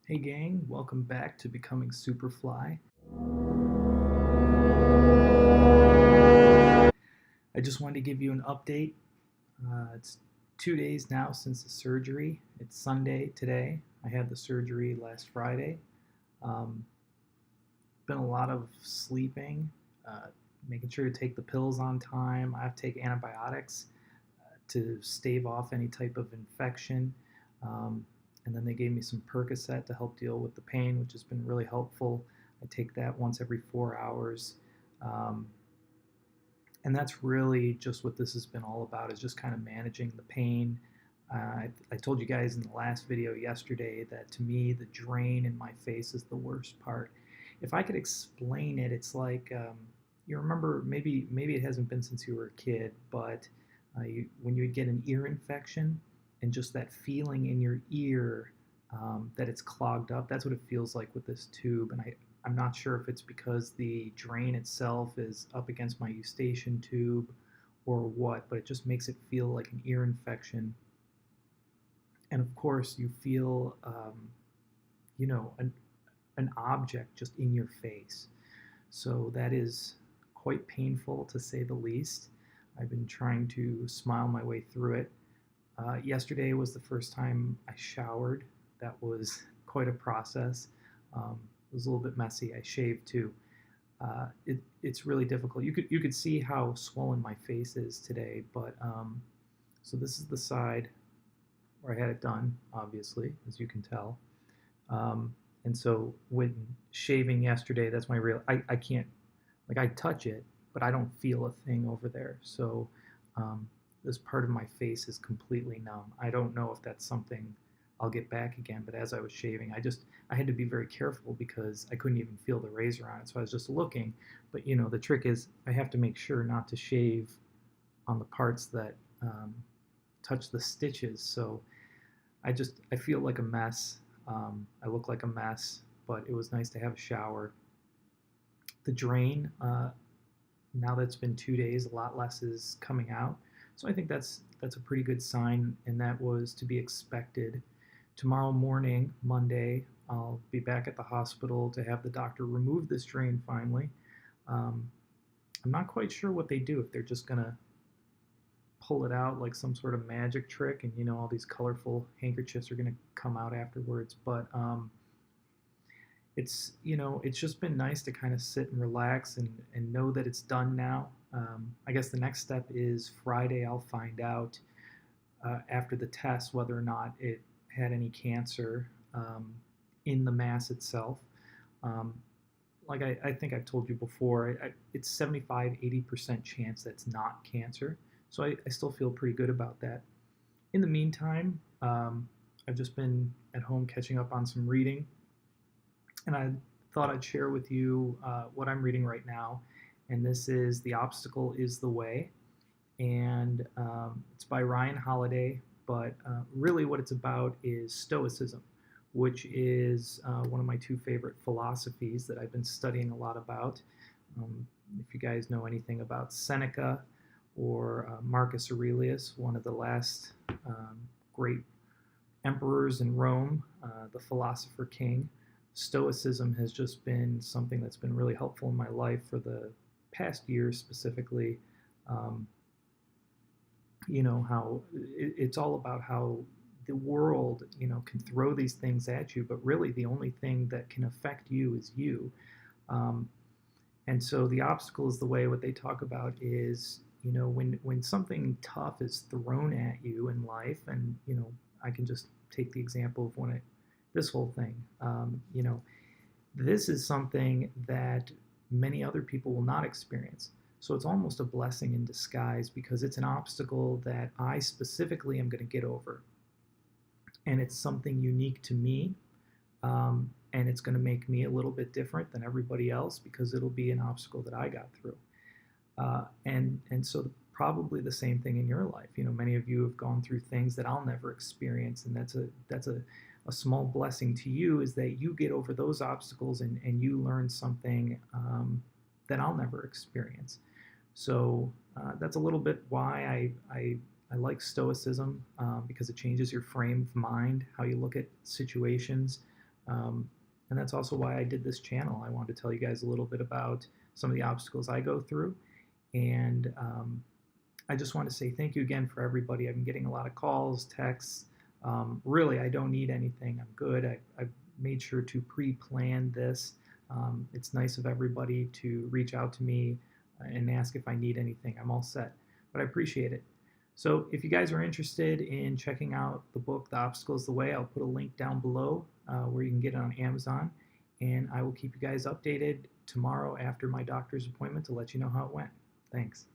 Hey gang, welcome back to Becoming Superfly. I just wanted to give you an update. It's 2 days now since the surgery. It's Sunday today. I had the surgery last Friday. Um, been a lot of sleeping, uh, making sure to take the pills on time. I have to take antibiotics to stave off any type of infection. Um, and then they gave me some Percocet to help deal with the pain, which has been really helpful. I take that once every 4 hours. Um, and that's really just what this has been all about, is just kind of managing the pain. I told you guys in the last video yesterday that to me the drain in my face is the worst part. If I could explain it, it's like you remember, maybe it hasn't been since you were a kid, but when you would get an ear infection and just that feeling in your ear that it's clogged up, that's what it feels like with this tube. And I'm not sure if it's because the drain itself is up against my eustachian tube or what, but it just makes it feel like an ear infection. And of course, you feel, you know, an object just in your face. So that is quite painful to say the least. I've been trying to smile my way through it. Yesterday was the first time I showered. That was quite a process. It was a little bit messy. I shaved too. It's really difficult. You could see how swollen my face is today, but so this is the side where I had it done, obviously, as you can tell. And so when shaving yesterday, that's my real. I can't, like, I touch it, but I don't feel a thing over there. So this part of my face is completely numb. I don't know if that's something I'll get back again, but as I was shaving, I had to be very careful because I couldn't even feel the razor on it. So I was just looking. But the trick is I have to make sure not to shave on the parts that touch the stitches. So I feel like a mess. I look like a mess, but it was nice to have a shower. The drain, now that it's been 2 days, a lot less is coming out. So I think that's a pretty good sign, and that was to be expected. Tomorrow morning, Monday, I'll be back at the hospital to have the doctor remove this drain finally. I'm not quite sure what they do, if they're just going to pull it out like some sort of magic trick and all these colorful handkerchiefs are going to come out afterwards. But it's just been nice to kind of sit and relax and know that it's done now. I guess the next step is Friday. I'll find out after the test whether or not it had any cancer in the mass itself. Like I think I've told you before, it's 75-80% chance that it's not cancer. So I still feel pretty good about that. In the meantime, I've just been at home catching up on some reading, and I thought I'd share with you what I'm reading right now. And this is The Obstacle is the Way, and it's by Ryan Holiday. But really what it's about is Stoicism, which is one of my two favorite philosophies that I've been studying a lot about. If you guys know anything about Seneca or Marcus Aurelius, one of the last great emperors in Rome, the philosopher king, Stoicism has just been something that's been really helpful in my life for the past year specifically. How it's all about how the world, can throw these things at you, but really the only thing that can affect you is you. And so the obstacle is the way. What they talk about is, when something tough is thrown at you in life, and, I can just take the example of this whole thing, this is something that many other people will not experience. So it's almost a blessing in disguise, because it's an obstacle that I specifically am going to get over. And it's something unique to me. And it's going to make me a little bit different than everybody else, because it'll be an obstacle that I got through. And so probably the same thing in your life. Many of you have gone through things that I'll never experience. And that's a small blessing to you, is that you get over those obstacles and you learn something that I'll never experience. So that's a little bit why I like Stoicism, because it changes your frame of mind, how you look at situations. And that's also why I did this channel. I wanted to tell you guys a little bit about some of the obstacles I go through. And I just want to say thank you again for everybody. I've been getting a lot of calls, texts. Really, I don't need anything. I'm good. I've made sure to pre-plan this. It's nice of everybody to reach out to me and ask if I need anything. I'm all set, but I appreciate it. So if you guys are interested in checking out the book, The Obstacle is the Way, I'll put a link down below where you can get it on Amazon. And I will keep you guys updated tomorrow after my doctor's appointment to let you know how it went. Thanks.